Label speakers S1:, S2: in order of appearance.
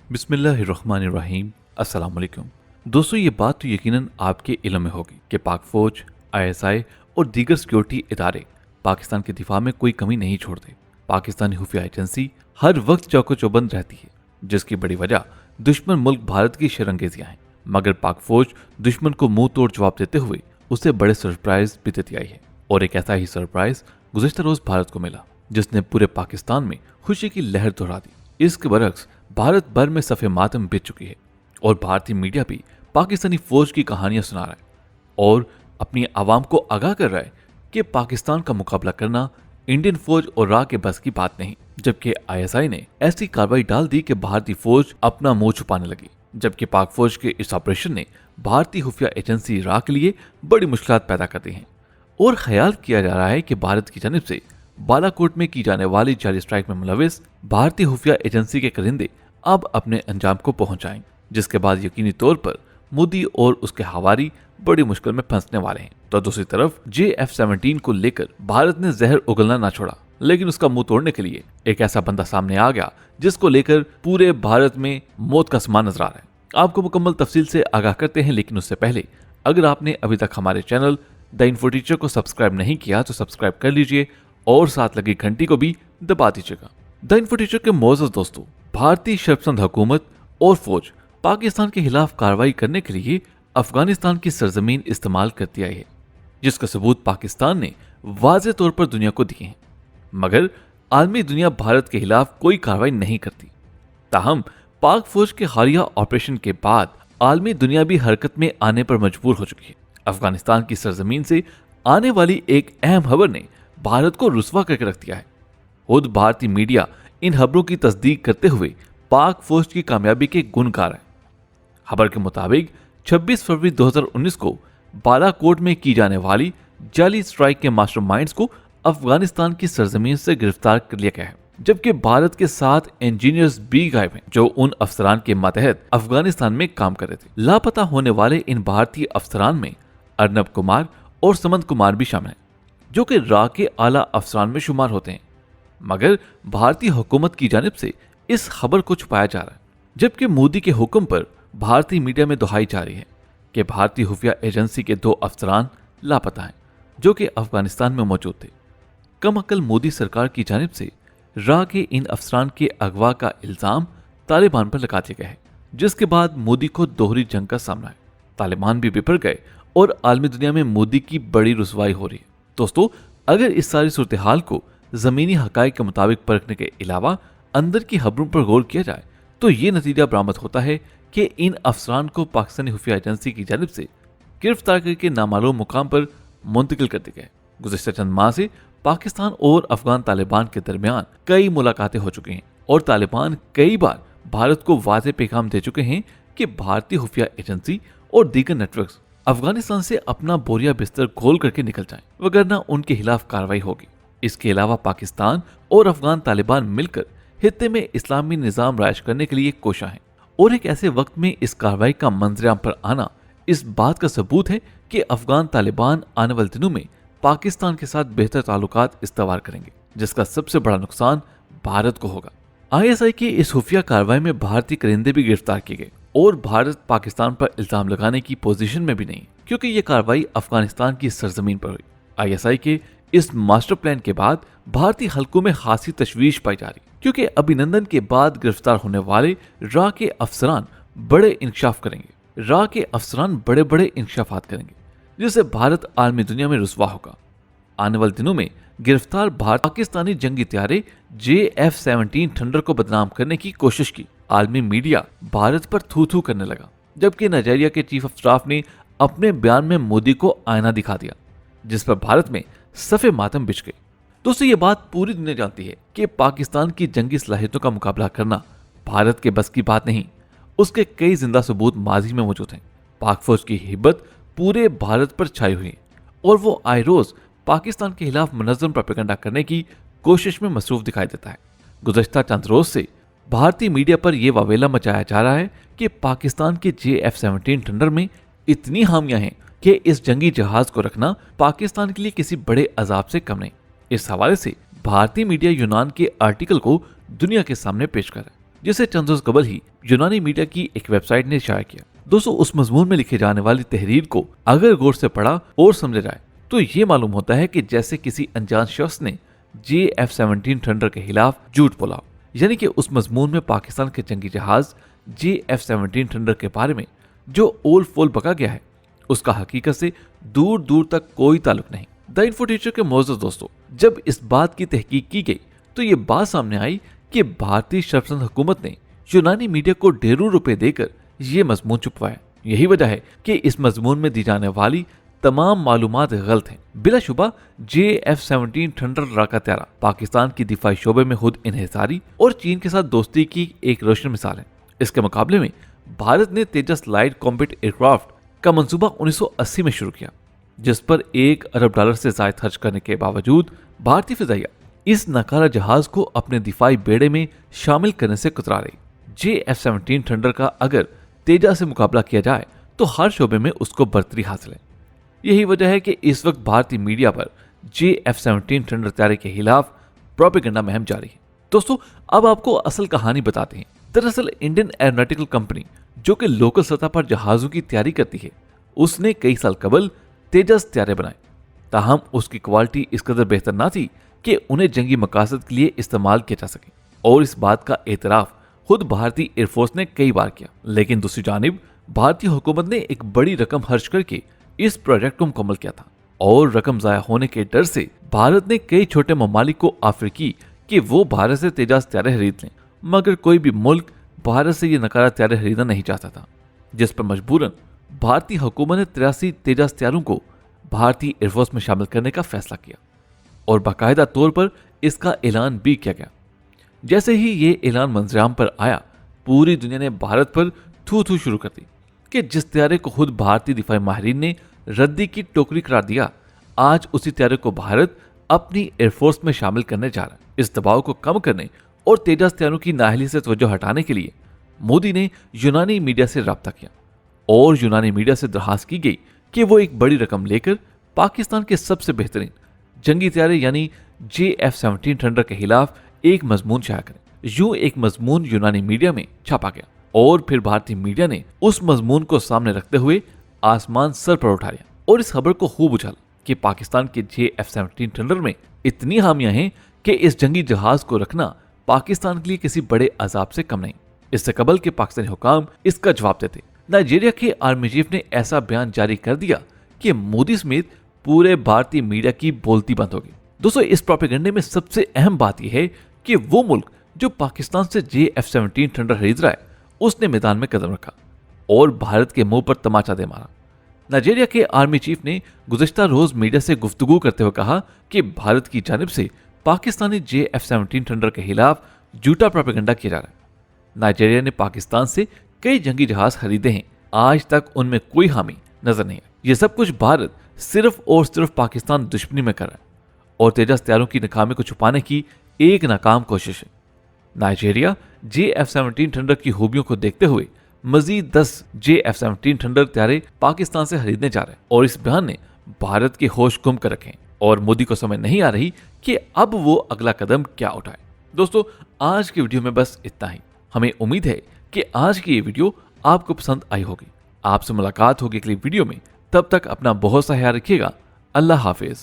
S1: बिस्मिल्लाहिर्रहमानिर्रहीम। अस्सलाम वालेकुम। दोस्तों, ये बात तो यकीनन आपके इल्म में होगी कि पाक फौज, आईएसआई और दीगर सिक्योरिटी इदारे पाकिस्तान के दिफा में कोई कमी नहीं छोड़ते। पाकिस्तानी खुफिया एजेंसी हर वक्त चौको चौबंद रहती है, जिसकी बड़ी वजह दुश्मन मुल्क भारत की शरंगेजियां हैं। मगर पाक फौज दुश्मन को मुंह तोड़ जवाब देते हुए उसे बड़े सरप्राइज भी देती आई है। और एक ऐसा ही सरप्राइज गुज़िश्ता रोज भारत को मिला, जिसने पूरे पाकिस्तान में खुशी की लहर दोहरा दी। इसके बरक्स भारत भर में सफ़े मातम बीत चुकी है और भारतीय मीडिया भी पाकिस्तानी फौज की कहानियां सुना रहा है और अपनी आवाम को आगाह कर रहा है कि पाकिस्तान का मुकाबला करना इंडियन फौज और रा के बस की बात नहीं। जबकि आईएसआई ने ऐसी कार्रवाई डाल दी कि भारतीय फौज अपना मुंह छुपाने लगी। जबकि पाक फौज के इस ऑपरेशन ने भारतीय खुफिया एजेंसी रा के लिए बड़ी मुश्किलात पैदा कर दी हैं और ख्याल किया जा रहा है कि भारत की जानिब से बालाकोट में की जाने वाली जाली स्ट्राइक में मुलविस भारतीय खुफिया एजेंसी के करिंदे अब अपने अंजाम को पहुंचाएंगे, जिसके बाद यकीनी तौर पर मोदी और उसके हवारी बड़ी मुश्किल में फंसने वाले हैं। तो दूसरी तरफ JF-17 को लेकर भारत ने जहर उगलना ना छोड़ा, लेकिन उसका मुंह तोड़ने के लिए एक ऐसा बंदा सामने आ गया जिसको लेकर पूरे भारत में मौत का समान नजर आ रहा है। आपको मुकम्मल तफसील से आगाह करते हैं, लेकिन उससे पहले अगर आपने अभी तक हमारे चैनल द इन्फो टीचर को सब्सक्राइब नहीं किया तो सब्सक्राइब कर लीजिए और साथ लगी घंटी को भी दबा दीजिएगा। द इन्फो टीचर के मोअज़्ज़ज़ दोस्तों, भारतीय शर्पसंद हुकूमत और फौज पाकिस्तान के खिलाफ कार्रवाई करने के लिए अफगानिस्तान की सरजमीन इस्तेमाल करती आई है, जिसका सबूत पाकिस्तान ने वाज़े तौर पर दुनिया को दिए हैं। मगर आलमी दुनिया भारत के खिलाफ कोई कार्रवाई नहीं करती। ताहम पाक फौज के हालिया ऑपरेशन के बाद आलमी दुनिया भी हरकत में आने पर मजबूर हो चुकी है। अफगानिस्तान की सरजमीन से आने वाली एक अहम खबर ने भारत को रुस्वा करके रख दिया है। खुद भारतीय मीडिया इन खबरों की तस्दीक करते हुए पाक फौज की कामयाबी के गुण गा रहा है। खबर के मुताबिक 26 फरवरी 2019 को बालाकोट में की जाने वाली जाली स्ट्राइक के मास्टरमाइंड्स को अफगानिस्तान की सरजमीन से गिरफ्तार कर लिया गया है, जबकि भारत के 7 इंजीनियर्स भी गायब हैं जो उन अफसरान के मातहत अफगानिस्तान में काम कर रहे थे। लापता होने वाले इन भारतीय अफसरान में अर्नब कुमार और समंत कुमार भी शामिल हैं, जो कि रा के आला अफसरान में शुमार होते हैं। मगर भारतीय हुकूमत की जानिब से इस खबर को छुपाया जा रहा है, जबकि मोदी के हुक्म पर भारतीय मीडिया में दुहाई जा रही है कि भारतीय खुफिया एजेंसी के 2 अफसरान लापता हैं जो कि अफगानिस्तान में मौजूद थे। कम अकल मोदी सरकार की जानिब से रा के इन अफसरान के अगवा का इल्जाम तालिबान पर लगा दिया गया है, जिसके बाद मोदी को दोहरी जंग का सामना है। तालिबान भी बिफर गए और आलमी दुनिया में मोदी की बड़ी रुसवाई हो रही है। दोस्तों, अगर इस सारी सूरत हाल को जमीनी हकाइक के मुताबिक परखने के अलावा अंदर की खबरों पर गौर किया जाए तो ये नतीजा बरामद होता है कि इन अफसरान को पाकिस्तानी खुफिया एजेंसी की जानिब से गिरफ्तार करके नामालूम मुकाम पर मुंतकिल कर दिया गया। गुज़िश्ता चंद माह से पाकिस्तान और अफगान तालिबान के दरमियान कई मुलाकातें हो चुकी हैं और तालिबान कई बार भारत को वाज़ेह पैगाम दे चुके हैं कि भारतीय खुफिया एजेंसी और दीगर नेटवर्क्स अफगानिस्तान से अपना बोरिया बिस्तर खोल करके निकल जाएं, वगरना उनके खिलाफ कार्रवाई होगी। इसके अलावा पाकिस्तान और अफगान तालिबान मिलकर हित्ते में इस्लामी निज़ाम राइज करने के लिए कोशा है और एक ऐसे वक्त में इस कार्रवाई का मंजरेआम पर आना इस बात का सबूत है कि अफगान तालिबान आने वाले दिनों में पाकिस्तान के साथ बेहतर ताल्लुकात इस्तवार करेंगे, जिसका सबसे बड़ा नुकसान भारत को होगा। आईएसआई की इस खुफिया कार्रवाई में भारतीय करिंदे भी गिरफ्तार किए गए और भारत पाकिस्तान पर इल्जाम लगाने की पोजीशन में भी नहीं, क्योंकि ये कार्रवाई अफगानिस्तान की सरजमीन पर हुई। आईएसआई के इस मास्टर प्लान के बाद भारतीय हलकों में खासी तशवीश पाई जा रही, क्योंकि अभिनंदन के बाद गिरफ्तार होने वाले रा के अफसरान बड़े इंकशाफ करेंगे। रा के अफसरान बड़े बड़े इंकशाफात करेंगे, जिससे भारत आलमी दुनिया में रुसवा होगा। आने वाले दिनों में गिरफ्तार पाकिस्तानी जंगी त्यारे JF-17 थंडर को बदनाम करने की कोशिश की। आलमी मीडिया भारत पर थू थू करने लगा, जबकि नाइजीरिया के चीफ ऑफ स्टाफ ने अपने बयान में मोदी को आईना दिखा दिया, जिस पर भारत में सफ़े मातम बिछ गए। दोस्तों, ये बात पूरी दुनिया जानती है कि पाकिस्तान की जंगी सलाहियतों का मुकाबला करना भारत के बस की बात नहीं। उसके कई जिंदा सबूत माजी में मौजूद हैं। पाक फौज की हिब्बत पूरे भारत पर छाई हुई है और वो आए रोज पाकिस्तान के खिलाफ मुनज़्ज़म प्रोपेगेंडा करने की कोशिश में मसरूफ दिखाई देता है। गुज़श्ता चंद रोज से भारतीय मीडिया पर यह वावेला मचाया जा रहा है कि पाकिस्तान के JF-17 थंडर में इतनी खामियां हैं कि इस जंगी जहाज को रखना पाकिस्तान के लिए किसी बड़े अजाब से कम नहीं। इस हवाले से भारतीय मीडिया यूनान के आर्टिकल को दुनिया के सामने पेश कर रहा है, जिसे चंद रोज कबल ही यूनानी मीडिया की एक वेबसाइट ने शाया किया। दोस्तों, उस मजमून में लिखे जाने वाली तहरीर को अगर गौर से पढ़ा और समझा जाए तो ये मालूम होता है कि जैसे किसी अनजान शख्स ने JF-17 थंडर के खिलाफ झूठ बोला, यानी कि उस मजमून में पाकिस्तान के जंगी जहाज JF-17 थंडर के बारे में जो ओल फोल बका गया है उसका हकीकत से दूर दूर तक कोई ताल्लुक नहीं। द इन्फो टीचर के मौजूद दोस्तों, जब इस बात की तहकीक की गई तो ये बात सामने आई कि भारतीय शर्पसंद हुकूमत ने यूनानी मीडिया को ढेरों रुपए देकर ये मजमून छुपवाया। यही वजह है कि इस मजमून में दी जाने वाली तमाम मालूमात गलत हैं। बिलाशुबा JF-17 थंडर लड़ाका त्यारा पाकिस्तान की दिफाई शोबे में खुद इन्हिसारी और चीन के साथ दोस्ती की एक रोशन मिसाल है। इसके मुकाबले में भारत ने तेजस लाइट कॉम्बैट एयरक्राफ्ट का मंसूबा 1980 में शुरू किया, जिस पर $1 अरब से ज्यादा खर्च करने के बावजूद भारतीय फिजाइया इस नकारा जहाज को अपने दिफाई बेड़े में शामिल करने से कतरा रही। JF-17 थंडर का अगर तेजस से मुकाबला किया जाए तो हर शोबे में उसको बर्तरी हासिल है। यही वजह है कि इस वक्त भारतीय मीडिया पर JF-17 थंडर त्यारे के खिलाफ प्रोपेगेंडा मुहिम जारी है। दोस्तों, अब आपको असल कहानी बताते हैं। दरअसल इंडियन एरोनॉटिकल कंपनी, जो कि लोकल सतह पर जहाजों की तैयारी करती है, उसने कई साल कबल तेजस त्यारे बनाए। ताहम उसकी क्वालिटी इस कदर बेहतर ना थी कि उन्हें जंगी मकासद के लिए इस्तेमाल किया जा सके, और इस बात का एतराफ खुद भारतीय एयरफोर्स ने कई बार किया। लेकिन दूसरी जानिब भारतीय हुकूमत ने एक बड़ी रकम खर्च करके इस प्रोजेक्ट को मुकम्मल किया था, और रकम जाया होने के डर से भारत ने कई छोटे ममालिक को ऑफर की कि वो भारत से तेजस त्यारे खरीद लें, मगर कोई भी मुल्क भारत से ये नकारा त्यारे खरीदना नहीं चाहता था, जिस पर मजबूरन भारतीय हुकूमत ने 83 तेजस त्यारों को भारतीय एयरफोर्स में शामिल करने का फैसला किया, और बाकायदा तौर पर इसका ऐलान भी किया गया। जैसे ही ये ऐलान मंजराम पर आया, पूरी दुनिया ने भारत पर थू थू शुरू कर दी कि जिस त्यारे को खुद भारतीय दिफाई माहिरीन ने रद्दी की टोकरी करार दिया, आज उसी त्यारे को भारत अपनी एयरफोर्स में शामिल करने जा रहा है। इस दबाव को कम करने और तेजस त्यारों की नाअहली से तवज्जो हटाने के लिए मोदी ने यूनानी मीडिया से रब्ता किया, और यूनानी मीडिया से दरखास्त की गई कि वो एक बड़ी रकम लेकर पाकिस्तान के सबसे बेहतरीन जंगी त्यारे यानी JF-17 थंडर के खिलाफ एक मजमून शाया करें। यूं एक मजमून यूनानी मीडिया में छापा गया, और फिर भारतीय मीडिया ने उस मजमून को सामने रखते हुए आसमान सर पर उठा लिया और इस खबर को खूब उछाला कि पाकिस्तान के JF-17 थंडर में इतनी खामियां हैं कि इस जंगी जहाज को रखना पाकिस्तान के लिए किसी बड़े अजाब से कम नहीं। इससे कबल के पाकिस्तानी हुकाम इसका जवाब देते नाइजीरिया के आर्मी चीफ ने ऐसा बयान जारी कर दिया कि मोदी समेत पूरे भारतीय मीडिया की बोलती बंद होगी। दोस्तों, इस प्रोपेगेंडे में सबसे अहम बात यह है कि वो मुल्क जो पाकिस्तान से JF-17 थंडर खरीद रहा है, उसने मैदान में कदम रखा और भारत के मुंह पर तमाचा दे मारा। नाइजीरिया के आर्मी चीफ ने गुज़िश्ता रोज मीडिया से गुफ्तगू करते हुए कहा कि भारत की जानिब से पाकिस्तानी JF-17 थंडर के खिलाफ झूठा प्रोपेगेंडा किया जा रहा है। नाइजीरिया ने पाकिस्तान से कई जंगी जहाज खरीदे हैं, आज तक उनमें कोई हामी नजर नहीं है। ये सब कुछ भारत सिर्फ और सिर्फ पाकिस्तान दुश्मनी में कर रहा है, और तेजस त्यारों की नाकामी को छुपाने की एक नाकाम कोशिश है। नाइजीरिया JF-17 थंडर की खूबियों को देखते हुए मजीद 10 JF-17 थंडर त्यारे पाकिस्तान से खरीदने जा रहे हैं, और इस बयान ने भारत के होश गुम कर रखे हैं, और मोदी को समझ नहीं आ रही कि अब वो अगला कदम क्या उठाए। दोस्तों, आज की वीडियो में बस इतना ही। हमें उम्मीद है कि आज की ये वीडियो आपको पसंद आई होगी। आपसे मुलाकात होगी अगली वीडियो में, तब तक अपना बहुत सा ख्याल रखिएगा। अल्लाह हाफिज।